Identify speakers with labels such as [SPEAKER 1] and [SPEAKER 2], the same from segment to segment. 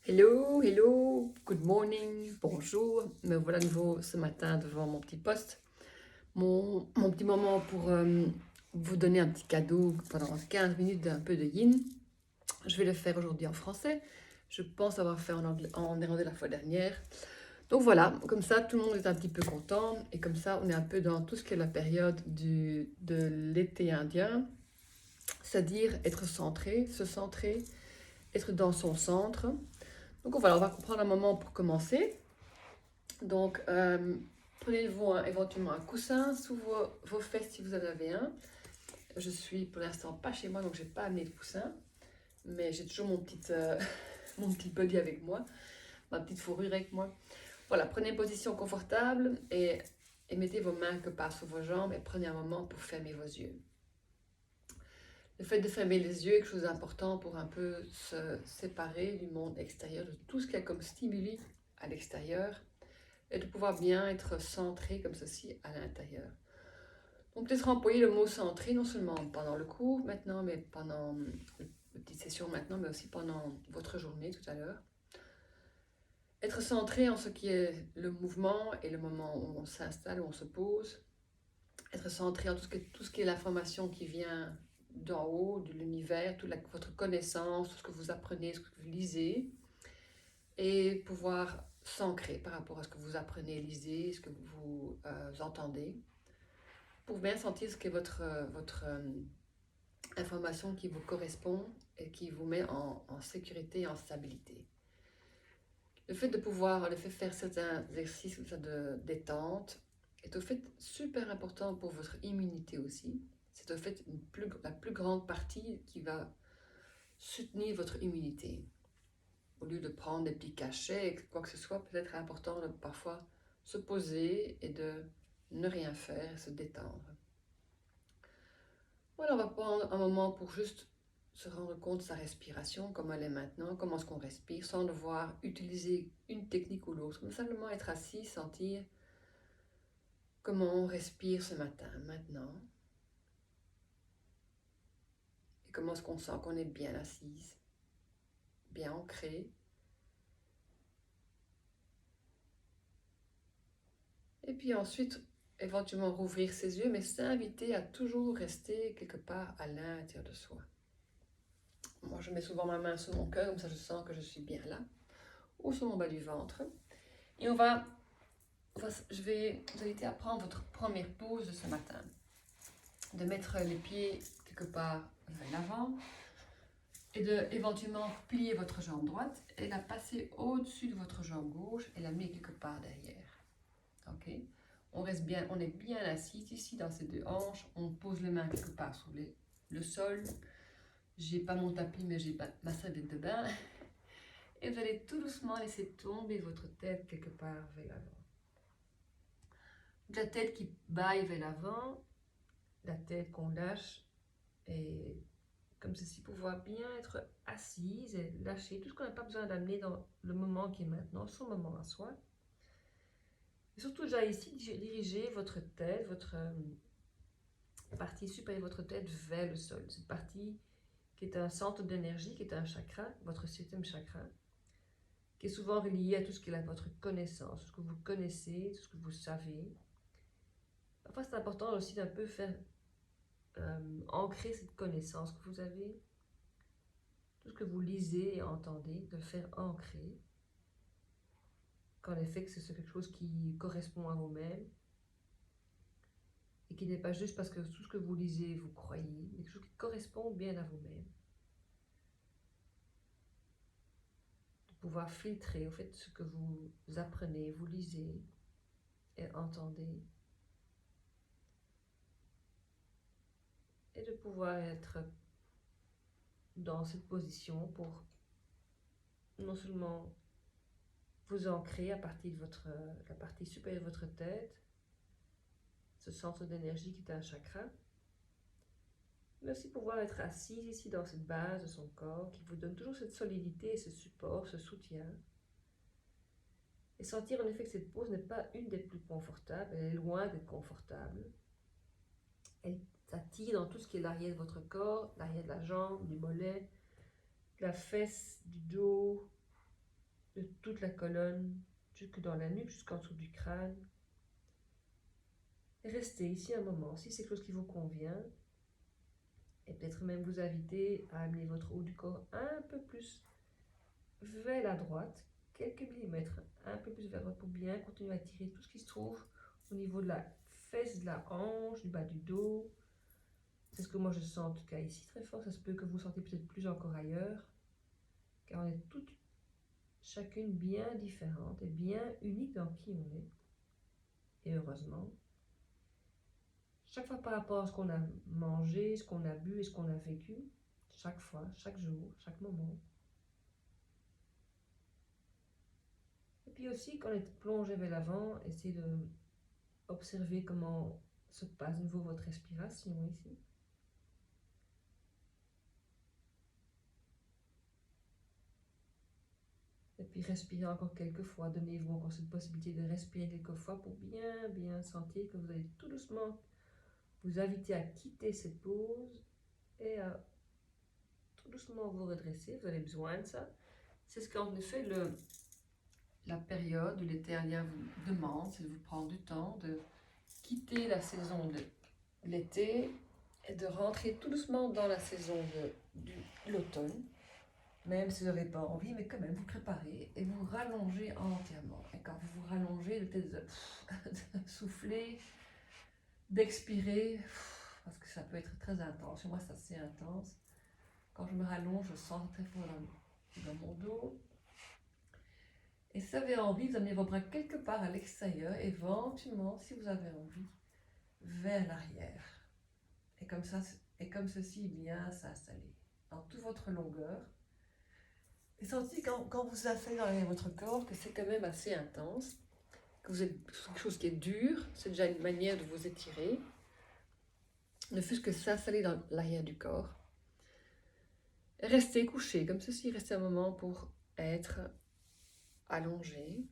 [SPEAKER 1] Hello, hello, good morning, bonjour. Me voilà de nouveau ce matin devant mon petit poste. Mon petit moment pour vous donner un petit cadeau pendant 15 minutes d'un peu de yin. Je vais le faire aujourd'hui en français. Je pense avoir fait en néerlandais la fois dernière. Donc voilà, comme ça tout le monde est un petit peu content et comme ça on est un peu dans tout ce qui est la période de l'été indien, c'est-à-dire être centré, se centrer, être dans son centre. Donc voilà, on va prendre un moment pour commencer. Donc, prenez-vous éventuellement un coussin sous vos fesses si vous en avez un. Je suis pour l'instant pas chez moi, donc j'ai pas amené de coussin. Mais j'ai toujours mon petit buggy avec moi, ma petite fourrure avec moi. Voilà, prenez une position confortable et mettez vos mains quelque part sous vos jambes et prenez un moment pour fermer vos yeux. Le fait de fermer les yeux est quelque chose d'important pour un peu se séparer du monde extérieur, de tout ce qu'il y a comme stimuli à l'extérieur et de pouvoir bien être centré comme ceci à l'intérieur. Donc peut-être employer le mot centré non seulement pendant le cours maintenant, mais pendant la petite session maintenant, mais aussi pendant votre journée tout à l'heure. Être centré en ce qui est le mouvement et le moment où on s'installe, où on se pose. Être centré en tout ce qui est l'information qui vient d'en haut, de l'univers, toute votre connaissance, tout ce que vous apprenez, ce que vous lisez. Et pouvoir s'ancrer par rapport à ce que vous apprenez, lisez, ce que vous entendez, pour bien sentir ce qu'est votre information qui vous correspond et qui vous met en sécurité et en stabilité. Le fait de pouvoir faire certains exercices de détente est au fait super important pour votre immunité aussi. C'est au fait la plus grande partie qui va soutenir votre immunité. Au lieu de prendre des petits cachets, quoi que ce soit, peut-être important de parfois se poser et de ne rien faire, se détendre. Voilà, on va prendre un moment pour juste se rendre compte de sa respiration, comme elle est maintenant, comment est-ce qu'on respire, sans devoir utiliser une technique ou l'autre, mais simplement être assis, sentir comment on respire ce matin, maintenant, et comment est-ce qu'on sent qu'on est bien assise, bien ancrée. Et puis ensuite, éventuellement rouvrir ses yeux, mais s'inviter à toujours rester quelque part à l'intérieur de soi. Moi, je mets souvent ma main sur mon cœur, comme ça je sens que je suis bien là, ou sur mon bas du ventre. Et je vais vous inviter à prendre votre première pause de ce matin. De mettre les pieds quelque part vers l'avant et de éventuellement plier votre jambe droite et la passer au-dessus de votre jambe gauche et la mettre quelque part derrière. Ok? On est bien assis ici dans ces deux hanches. On pose les mains quelque part sur le sol. J'ai pas mon tapis, mais j'ai ma serviette de bain. Et vous allez tout doucement laisser tomber votre tête quelque part vers l'avant. La tête qui baille vers l'avant, la tête qu'on lâche et comme ceci, pouvoir bien être assise et lâcher tout ce qu'on n'a pas besoin d'amener dans le moment qui est maintenant, son moment à soi. Et surtout déjà ici, dirigez votre tête, votre partie supérieure de votre tête vers le sol. Cette partie qui est un centre d'énergie, qui est un chakra, votre septième chakra, qui est souvent relié à tout ce qui est votre connaissance, tout ce que vous connaissez, tout ce que vous savez. Parfois c'est important aussi d'un peu faire ancrer cette connaissance que vous avez, tout ce que vous lisez et entendez, de le faire ancrer, qu'en effet que c'est quelque chose qui correspond à vous-même et qui n'est pas juste parce que tout ce que vous lisez, vous croyez, mais quelque chose qui correspond bien à vous-même. De pouvoir filtrer au fait ce que vous apprenez, vous lisez et entendez. Et de pouvoir être dans cette position pour non seulement vous ancrer à partir de la partie supérieure de votre tête, ce centre d'énergie qui est un chakra, mais aussi pouvoir être assise ici dans cette base de son corps qui vous donne toujours cette solidité, ce support, ce soutien. Et sentir en effet que cette pose n'est pas une des plus confortables, elle est loin d'être confortable. Elle s'attire dans tout ce qui est l'arrière de votre corps, l'arrière de la jambe, du mollet, de la fesse, du dos,
[SPEAKER 2] toute la colonne, jusque dans la nuque, jusqu'en dessous du crâne. Et restez ici un moment, si c'est quelque chose qui vous convient. Et peut-être même vous inviter à amener votre haut du corps un peu plus vers la droite, quelques millimètres, un peu plus vers votre pour bien continuer à tirer tout ce qui se trouve au niveau de la fesse, de la hanche, du bas du dos. C'est ce que moi je sens en tout cas ici très fort. Ça se peut que vous sentez peut-être plus encore ailleurs, car on est toutes chacune bien différente et bien unique dans qui on est. Et heureusement, chaque fois par rapport à ce qu'on a mangé, ce qu'on a bu et ce qu'on a vécu, chaque fois, chaque jour, chaque moment. Et puis aussi, quand on est plongé vers l'avant, essayez de observer comment se passe de nouveau votre respiration ici. Et puis respirez encore quelques fois. Donnez-vous encore cette possibilité de respirer quelques fois pour bien sentir que vous allez tout doucement vous inviter à quitter cette pause et à tout doucement vous redresser. Vous avez besoin de ça. C'est ce qu'en effet la période où l'été indien vous demande, c'est de vous prendre du temps, de quitter la saison de l'été et de rentrer tout doucement dans la saison de l'automne. Même si vous n'avez pas envie, mais quand même vous préparez et vous rallongez entièrement. Et quand vous vous rallongez, le fait de souffler, d'expirer, parce que ça peut être très intense. Chez moi, c'est assez intense. Quand je me rallonge, je sens très fort dans mon dos. Et si vous avez envie, vous amenez vos bras quelque part à l'extérieur, éventuellement, si vous avez envie, vers l'arrière. Et comme ça, et comme ceci, bien s'installer dans toute votre longueur. Et sentez quand vous installez dans votre corps que c'est quand même assez intense, que vous êtes quelque chose qui est dur, c'est déjà une manière de vous étirer, ne fût-ce que s'installer dans l'arrière du corps. Et restez couché comme ceci, restez un moment pour être allongé.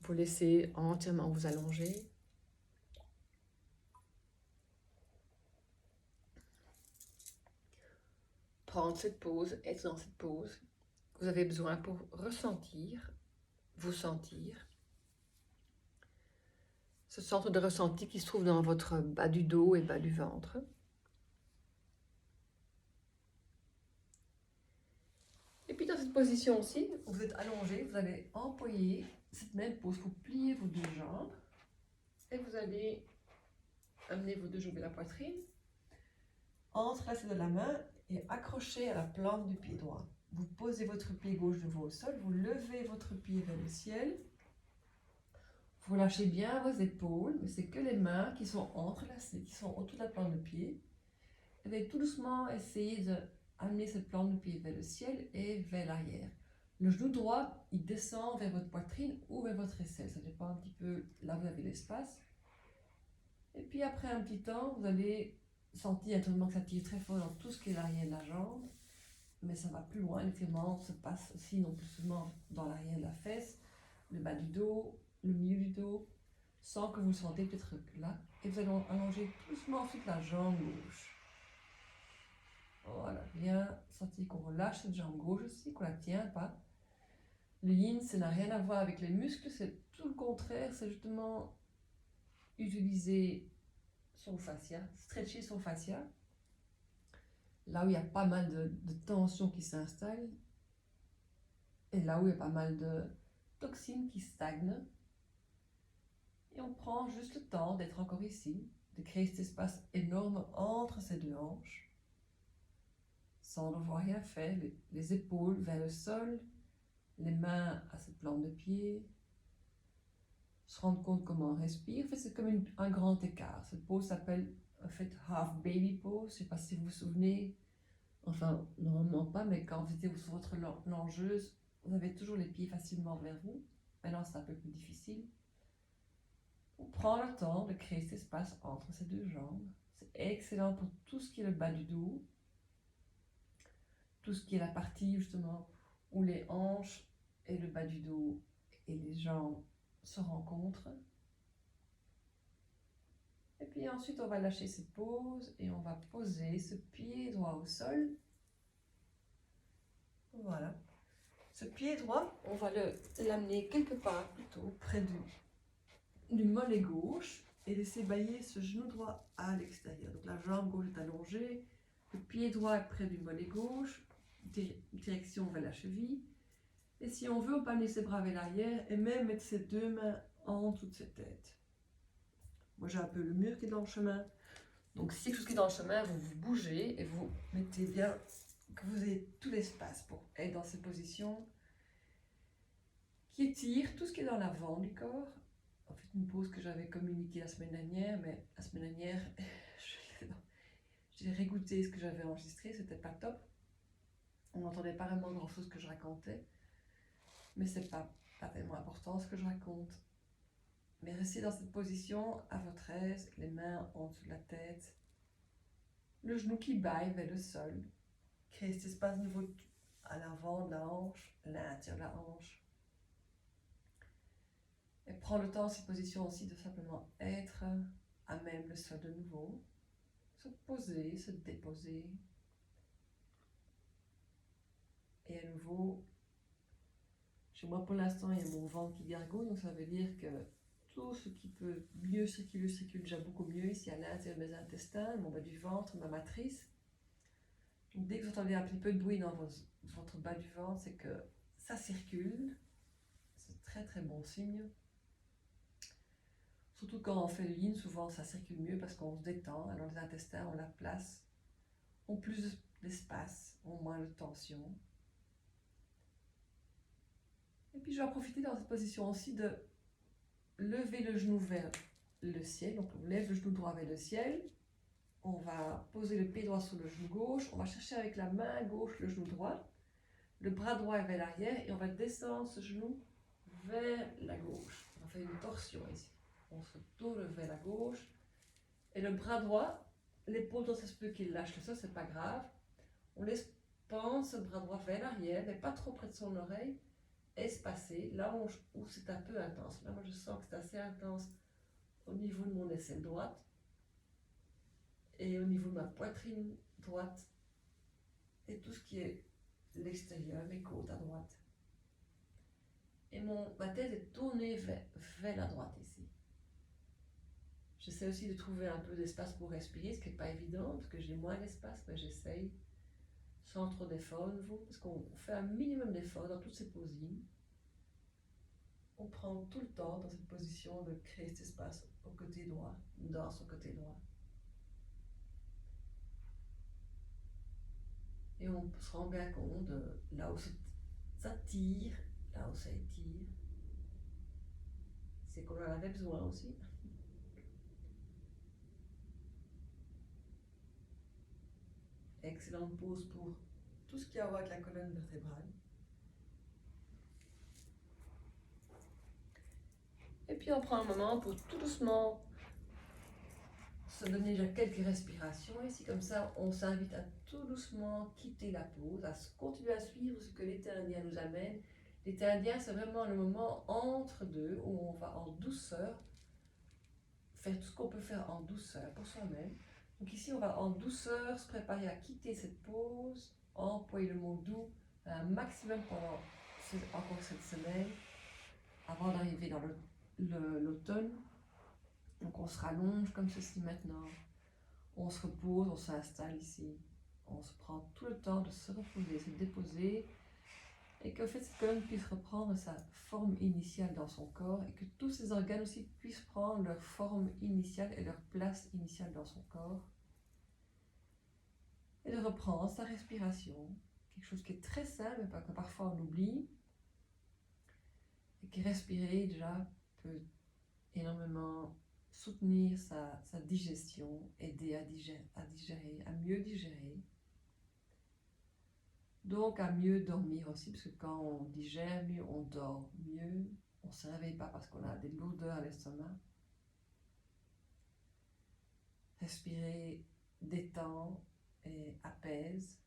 [SPEAKER 2] Vous laissez entièrement vous allonger. Prendre cette pause, être dans cette pause. Vous avez besoin pour ressentir, vous sentir. Ce centre de ressenti qui se trouve dans votre bas du dos et bas du ventre. Et puis dans cette position aussi, vous êtes allongé, vous allez employer cette même pose. Vous pliez vos deux jambes et vous allez amener vos deux jambes vers la poitrine, entrelacer de la main et accrocher à la plante du pied droit. Vous posez votre pied gauche devant au sol, vous levez votre pied vers le ciel. Vous lâchez bien vos épaules, mais c'est que les mains qui sont entrelacées, qui sont autour de la plante de pied. Et vous allez tout doucement essayer d'amener cette plante de pied vers le ciel et vers l'arrière. Le genou droit, il descend vers votre poitrine ou vers votre aisselle. Ça dépend un petit peu là où vous avez l'espace. Et puis après un petit temps, vous allez sentir naturellement que ça tire très fort dans tout ce qui est l'arrière de la jambe. Mais ça va plus loin, l'étirement se passe aussi non plus seulement dans l'arrière de la fesse, le bas du dos, le milieu du dos, sans que vous le sentez peut-être là. Et vous allez allonger doucement ensuite la jambe gauche. Voilà, bien sentir qu'on relâche cette jambe gauche aussi, qu'on ne la tient pas. Le yin, ça n'a rien à voir avec les muscles, c'est tout le contraire, c'est justement utiliser son fascia, stretcher son fascia, là où il y a pas mal de tension qui s'installe, et là où il y a pas mal de toxines qui stagnent. Et on prend juste le temps d'être encore ici, de créer cet espace énorme entre ces deux hanches, sans devoir rien faire, les épaules vers le sol, les mains à cette plante de pied, se rendre compte comment on respire. En fait, c'est comme un grand écart. Cette pose s'appelle en fait half baby pose. Je ne sais pas si vous vous souvenez, enfin normalement pas, mais quand vous étiez sur votre longeuse, vous avez toujours les pieds facilement vers vous. Maintenant c'est un peu plus difficile. On prend le temps de créer cet espace entre ces deux jambes. C'est excellent pour tout ce qui est le bas du dos, tout ce qui est la partie justement où les hanches et le bas du dos et les jambes se rencontrent. Et puis ensuite, on va lâcher cette pose et on va poser ce pied droit au sol. Voilà. Ce pied droit, on va l'amener quelque part plutôt près du mollet gauche et laisser bailler ce genou droit à l'extérieur. Donc la jambe gauche est allongée, le pied droit est près du mollet gauche, direction vers la cheville. Et si on veut, on peut amener ses bras vers l'arrière et même mettre ses deux mains en dessous de ses têtes. Moi j'ai un peu le mur qui est dans le chemin. Donc si quelque chose qui est dans le chemin, vous vous bougez et vous mettez bien que vous ayez tout l'espace pour être dans cette position qui étire tout ce qui est dans l'avant du corps. En fait, une pause que j'avais communiquée la semaine dernière, mais la semaine dernière, j'ai régoûté ce que j'avais enregistré, c'était pas top. On n'entendait pas vraiment grand chose que je racontais, mais c'est pas tellement important ce que je raconte. Mais restez dans cette position à votre aise, les mains en dessous de la tête, le genou qui baille vers le sol. Créez cet espace nouveau à l'avant de la hanche, à l'intérieur de la hanche. Et prends le temps dans cette position aussi de simplement être à même le sol de nouveau. Se poser, se déposer. Et à nouveau, chez moi pour l'instant il y a mon ventre qui gargouille, donc ça veut dire que tout ce qui peut mieux circuler circule déjà beaucoup mieux ici à l'intérieur de mes intestins, mon bas du ventre, ma matrice. Donc dès que vous entendez un petit peu de bruit dans votre bas du ventre, c'est que ça circule. C'est très très bon signe. Surtout quand on fait le yin, souvent ça circule mieux parce qu'on se détend. Alors les intestins ont la place, ont plus d'espace, ont moins de tension. Et puis je vais en profiter dans cette position aussi de lever le genou vers le ciel. Donc on lève le genou droit vers le ciel. On va poser le pied droit sur le genou gauche. On va chercher avec la main gauche le genou droit. Le bras droit est vers l'arrière et on va descendre ce genou vers la gauche. On fait une torsion ici. On se tourne vers la gauche. Et le bras droit, l'épaule dans ce peu qu'il lâche le sol, c'est pas grave. On laisse pendre ce bras droit vers l'arrière, mais pas trop près de son oreille. Espacé, là où c'est un peu intense. Là, moi, je sens que c'est assez intense au niveau de mon aisselle droite et au niveau de ma poitrine droite et tout ce qui est l'extérieur, mes côtes à droite. Et ma tête est tournée vers la droite ici. J'essaie aussi de trouver un peu d'espace pour respirer, ce qui n'est pas évident parce que j'ai moins d'espace, mais j'essaye sans trop d'efforts nouveau, parce qu'on fait un minimum d'efforts dans toutes ces poses. On prend tout le temps dans cette position de créer cet espace au côté droit, dans son côté droit. Et on se rend bien compte de là où ça tire, là où ça étire. C'est qu'on en avait besoin aussi. Excellente pause pour tout ce qui a à voir avec la colonne vertébrale. Et puis on prend un moment pour tout doucement se donner déjà quelques respirations ici, comme ça on s'invite à tout doucement quitter la pause, à continuer à suivre ce que l'été indien nous amène. L'été indien, c'est vraiment le moment entre deux où on va en douceur faire tout ce qu'on peut faire en douceur pour soi-même. Donc ici on va en douceur se préparer à quitter cette pause, employer le mot doux un maximum pendant encore cette semaine avant d'arriver dans l'automne. Donc on se rallonge comme ceci maintenant, on se repose, on s'installe ici, on se prend tout le temps de se reposer, se déposer, et que cette colonne puisse reprendre sa forme initiale dans son corps, et que tous ces organes aussi puissent prendre leur forme initiale et leur place initiale dans son corps, et de reprendre sa respiration, quelque chose qui est très simple, mais que parfois on oublie, et que respirer déjà peut énormément soutenir sa digestion, aider à digérer, à mieux digérer. Donc à mieux dormir aussi, parce que quand on digère mieux, on dort mieux, on ne se réveille pas parce qu'on a des lourdeurs à l'estomac. Respirer détend et apaise.